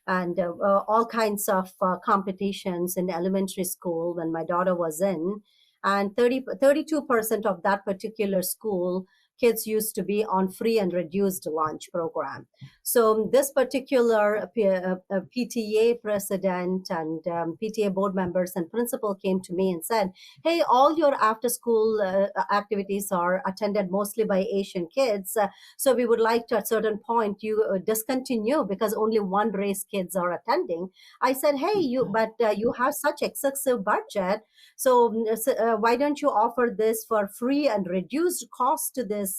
and all kinds of competitions in elementary school when my daughter was in. And 32% of that particular school kids used to be on free and reduced lunch program. So this particular PTA president and PTA board members and principal came to me and said, hey, all your after school activities are attended mostly by Asian kids. So we would like to, at a certain point, you discontinue because only one race kids are attending. I said, hey, you have such excessive budget. So why don't you offer this for free and reduced cost to this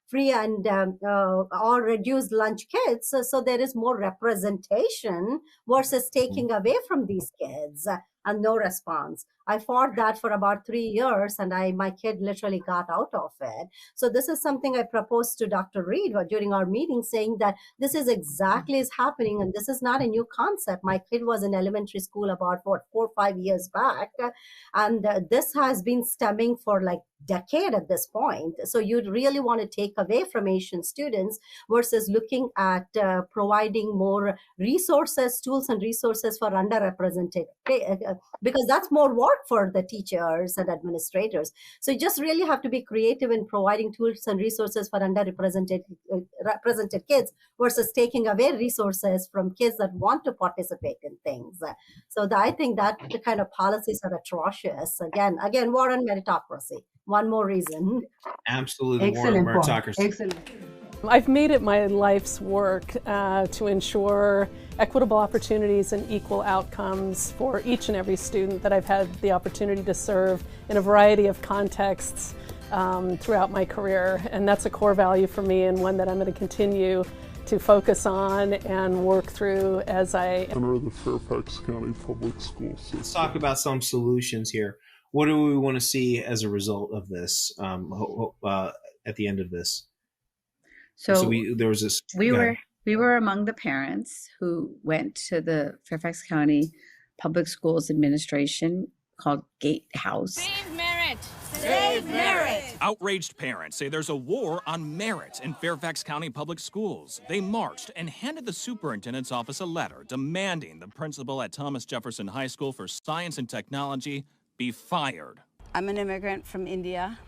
free and or reduced lunch kids, so there is more representation versus taking away from these kids, and no response. I fought that for about 3 years, and my kid literally got out of it. So this is something I proposed to Dr. Reed during our meeting, saying that this is exactly is happening, and this is not a new concept. My kid was in elementary school about 4 or 5 years back, and this has been stemming for like decade at this point. So you'd really want to take away from Asian students versus looking at providing more resources, tools and resources for underrepresented, because that's more work for the teachers and administrators. So you just really have to be creative in providing tools and resources for underrepresented represented kids versus taking away resources from kids that want to participate in things. So I think that the kind of policies are atrocious. Again, war on meritocracy. One more reason. Absolutely. Excellent War on meritocracy. Excellent. I've made it my life's work to ensure equitable opportunities and equal outcomes for each and every student that I've had the opportunity to serve in a variety of contexts throughout my career. And that's a core value for me, and one that I'm going to continue to focus on and work through as I enter the Fairfax County Public School System. Let's talk about some solutions here. What do we want to see as a result of this at the end of this? So there was this. We were among the parents who went to the Fairfax County Public Schools Administration called Gatehouse. Save merit! Save merit! Outraged parents say there's a war on merit in Fairfax County Public Schools. They marched and handed the superintendent's office a letter demanding the principal at Thomas Jefferson High School for Science and Technology be fired. I'm an immigrant from India.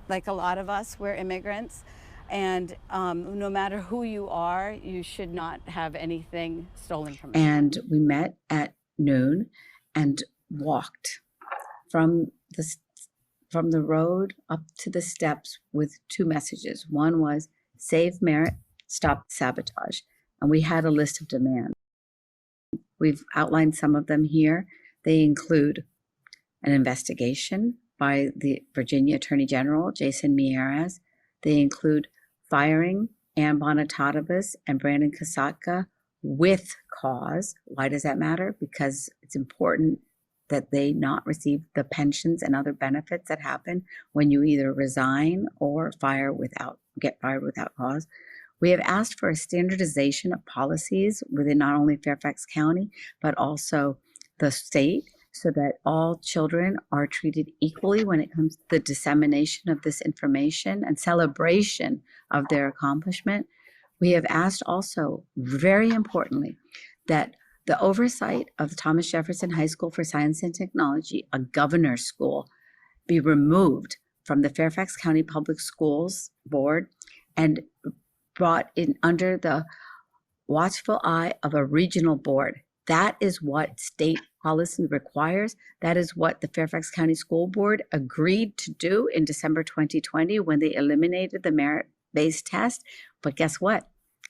Like a lot of us, we're immigrants. And no matter who you are, you should not have anything stolen from you. And we met at noon and walked from the road up to the steps with two messages. One was save merit, stop sabotage. And we had a list of demands. We've outlined some of them here. They include an investigation by the Virginia Attorney General, Jason Miyares. They include firing Ann Bonatatabas and Brandon Kasatka with cause. Why does that matter? Because it's important that they not receive the pensions and other benefits that happen when you either resign or get fired without cause. We have asked for a standardization of policies within not only Fairfax County, but also the state, so that all children are treated equally when it comes to the dissemination of this information and celebration of their accomplishment. We have asked also, very importantly, that the oversight of the Thomas Jefferson High School for Science and Technology, a governor's school, be removed from the Fairfax County Public Schools Board and brought in under the watchful eye of a regional board. That is what state policy requires. That is what the Fairfax County School Board agreed to do in December 2020 when they eliminated the merit-based test. But guess what?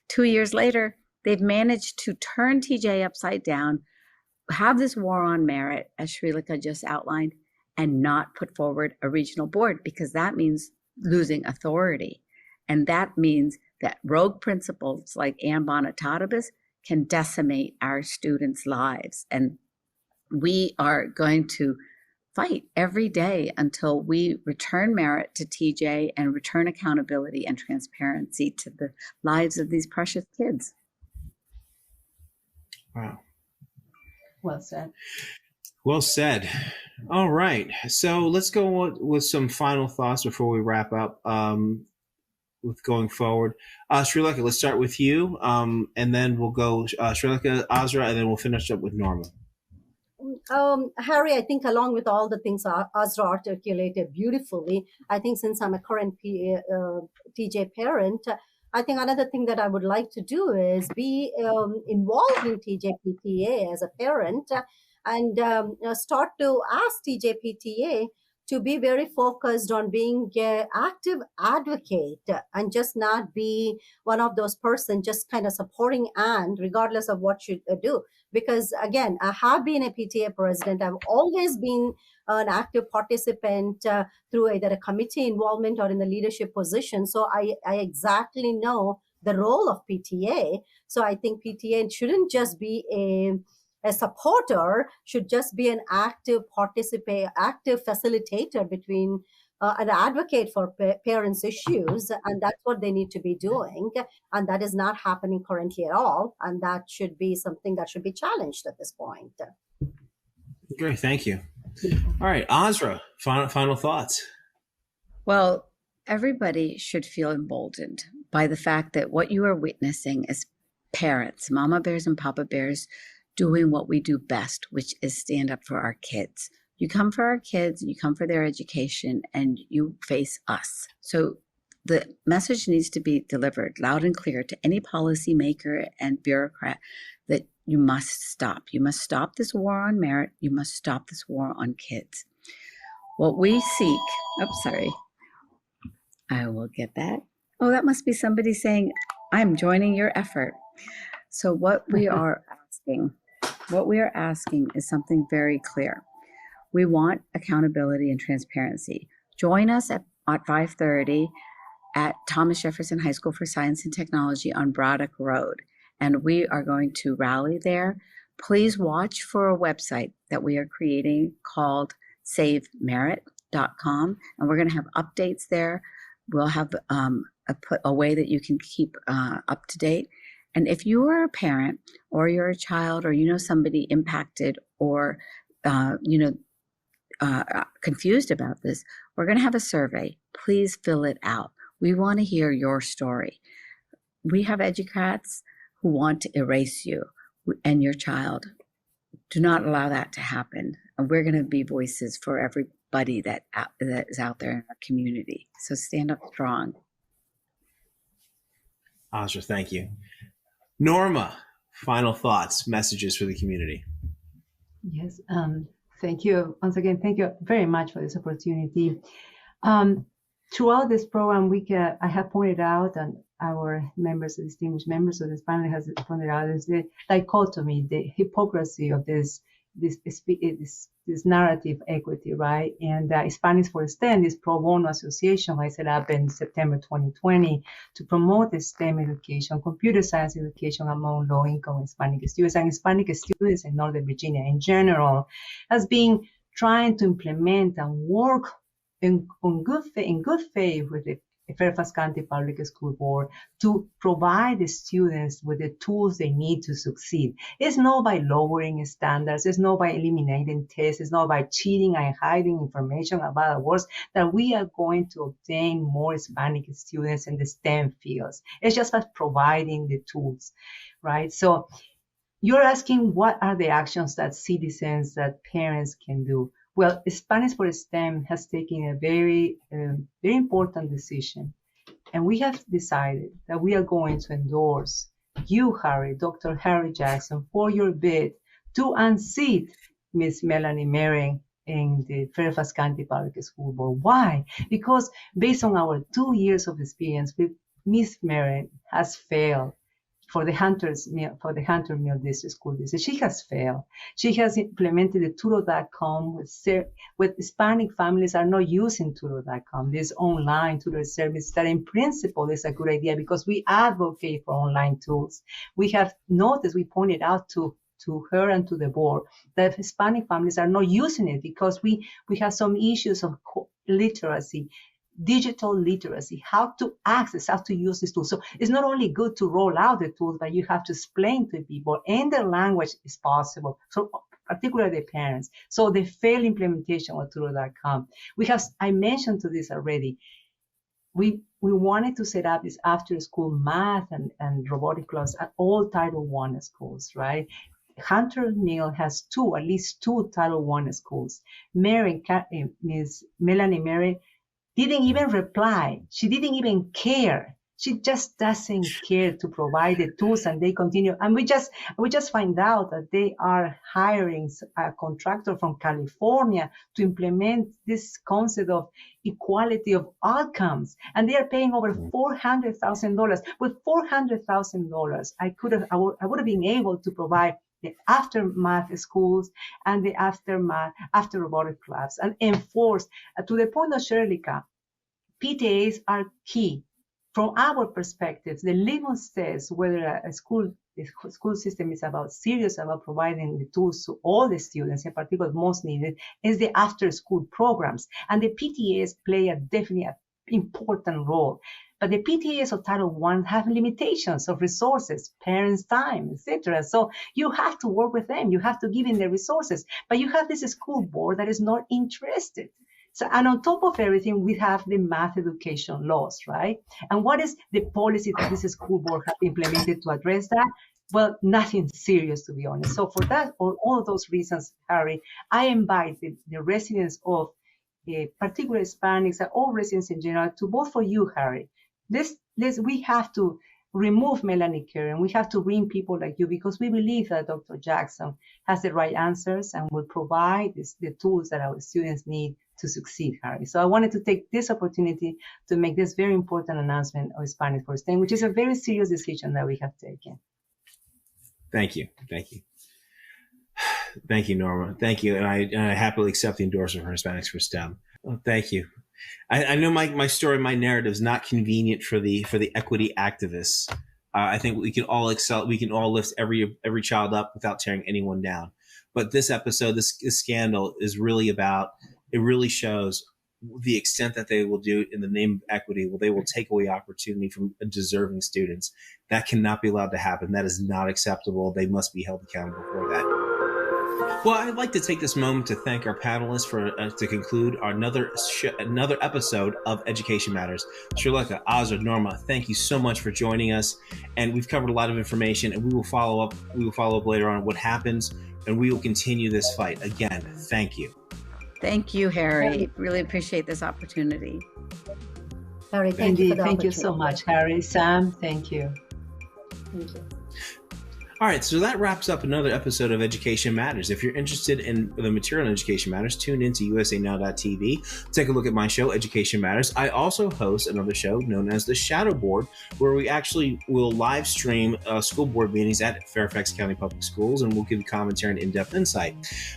2 years later, they've managed to turn TJ upside down, have this war on merit, as Srilekha just outlined, and not put forward a regional board, because that means losing authority. And that means that rogue principals like Ann Bonatatabas can decimate our students' lives. And we are going to fight every day until we return merit to TJ and return accountability and transparency to the lives of these precious kids. Wow. Well said. Well said. All right. So let's go with some final thoughts before we wrap up with going forward. Srilekha, let's start with you, and then we'll go Srilekha, Azra, and then we'll finish up with Norma. Harry, I think along with all the things Azra articulated beautifully, I think since I'm a current TJ parent, I think another thing that I would like to do is be involved in TJ PTA as a parent and start to ask TJ PTA to be very focused on being an active advocate and just not be one of those persons just kind of supporting Anne regardless of what she do. Because again, I have been a PTA president. I've always been an active participant through either a committee involvement or in the leadership position. So I exactly know the role of PTA. So I think PTA shouldn't just be a supporter, should just be an active facilitator between an advocate for parents' issues, and that's what they need to be doing. And that is not happening currently at all. And that should be something that should be challenged at this point. Great, thank you. All right, Azra, final thoughts. Well, everybody should feel emboldened by the fact that what you are witnessing is parents, mama bears and papa bears, doing what we do best, which is stand up for our kids. You come for our kids, you come for their education, and you face us. So the message needs to be delivered loud and clear to any policymaker and bureaucrat that you must stop. You must stop this war on merit. You must stop this war on kids. What we seek, I will get that. Oh, that must be somebody saying, I'm joining your effort. So what we are asking is something very clear. We want accountability and transparency. Join us at 5:30 at Thomas Jefferson High School for Science and Technology on Braddock Road. And we are going to rally there. Please watch for a website that we are creating called savemerit.com. And we're going to have updates there. We'll have a way that you can keep up to date. And if you are a parent or you're a child or you know somebody impacted or confused about this, we're going to have a survey. Please fill it out. We want to hear your story. We have educats who want to erase you and your child. Do not allow that to happen. And we're going to be voices for everybody that is out there in our community. So stand up strong. Asra, thank you. Norma, final thoughts, messages for the community. Yes, thank you. Once again, thank you very much for this opportunity. Throughout this program, I have pointed out, and our members, distinguished members of this panel has pointed out, is the dichotomy, the hypocrisy of this narrative equity, right? And Hispanics for STEM, this pro bono association I set up in September 2020 to promote the STEM education, computer science education among low-income Hispanic students and Hispanic students in Northern Virginia in general, has been trying to implement and work in good faith with the Fairfax County Public School Board to provide the students with the tools they need to succeed. It's not by lowering standards, it's not by eliminating tests, it's not by cheating and hiding information about awards that we are going to obtain more Hispanic students in the STEM fields. It's just by providing the tools, right? So you're asking what are the actions that citizens, that parents can do? Well, Hispanics for STEM has taken a very important decision. And we have decided that we are going to endorse you, Harry, Dr. Harry Jackson, for your bid to unseat Ms. Melanie Merring in the Fairfax County Public School Board. Why? Because based on our 2 years of experience, Ms. Merring has failed. For the Hunter Mill District School District, she has failed. She has implemented the Tutor.com with Hispanic families are not using Tutor.com, this online tutor service that in principle is a good idea because we advocate for online tools. We have noticed, we pointed out to her and to the board that Hispanic families are not using it because we have some issues of literacy, digital literacy, how to access, how to use these tools. So it's not only good to roll out the tools, but you have to explain to people in their language is possible. So particularly the parents. So the failed implementation of Tutor.com. I mentioned to this already. We wanted to set up this after school math and robotic clubs at all Title I schools, right? Hunter Mill has at least two Title I schools. Ms. Melanie Mary didn't even reply. She didn't even care. She just doesn't care to provide the tools, and they continue. And we just find out that they are hiring a contractor from California to implement this concept of equality of outcomes, and they are paying over $400,000. With $400,000, I would have been able to provide the aftermath schools and the after robotic clubs and enforce to the point of Shirleyka, PTAs are key. From our perspective, the litmus test whether the school system is serious about providing the tools to all the students, in particular most needed, is the after school programs. And the PTAs play a definitely important role. But the PTAs of Title I have limitations of resources, parents' time, etc. So you have to work with them. You have to give them the resources. But you have this school board that is not interested. So, and on top of everything, we have the math education laws, right? And what is the policy that this school board have implemented to address that? Well, nothing serious, to be honest. So for that, for all of those reasons, Harry, I invite the residents of particularly Hispanics and all residents in general to vote for you, Harry. We have to remove Melanie Kerr, and we have to bring people like you, because we believe that Dr. Jackson has the right answers and will provide the tools that our students need to succeed, Harry. So I wanted to take this opportunity to make this very important announcement of Spanish for STEM, which is a very serious decision that we have taken. Thank you. Thank you. Thank you, Norma. Thank you. And I happily accept the endorsement for Hispanics for STEM. Well, thank you. I know my story, my narrative is not convenient for the equity activists. I think we can all excel. We can all lift every child up without tearing anyone down. But this episode, this scandal is really about, it really shows the extent that they will do in the name of equity. Well, they will take away opportunity from deserving students. That cannot be allowed to happen. That is not acceptable. They must be held accountable for that. Well, I'd like to take this moment to thank our panelists for to conclude another episode of Education Matters. Sherleka, Azra, Norma, thank you so much for joining us, and we've covered a lot of information, and we will follow up. We will follow up later on what happens, and we will continue this fight. Again, thank you. Thank you, Harry. Really appreciate this opportunity. Harry, thank you for the Thank you so much, Harry. Sam, thank you. Thank you. All right, so that wraps up another episode of Education Matters. If you're interested in the material on Education Matters, tune in to usanow.tv. Take a look at my show, Education Matters. I also host another show known as The Shadow Board, where we actually will live stream school board meetings at Fairfax County Public Schools, and we'll give commentary and in-depth insight.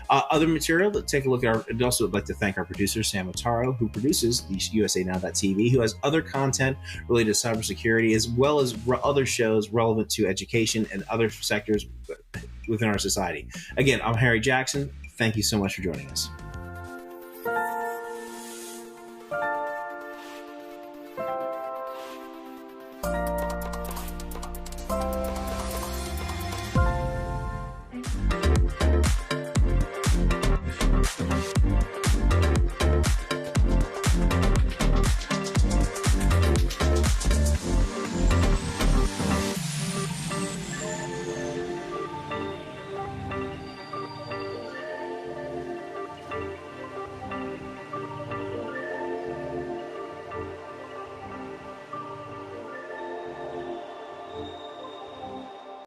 Other material, take a look at I'd also like to thank our producer, Sam Otaro, who produces the usanow.tv, who has other content related to cybersecurity, as well as other shows relevant to education and other sectors within our society. Again, I'm Harry Jackson. Thank you so much for joining us.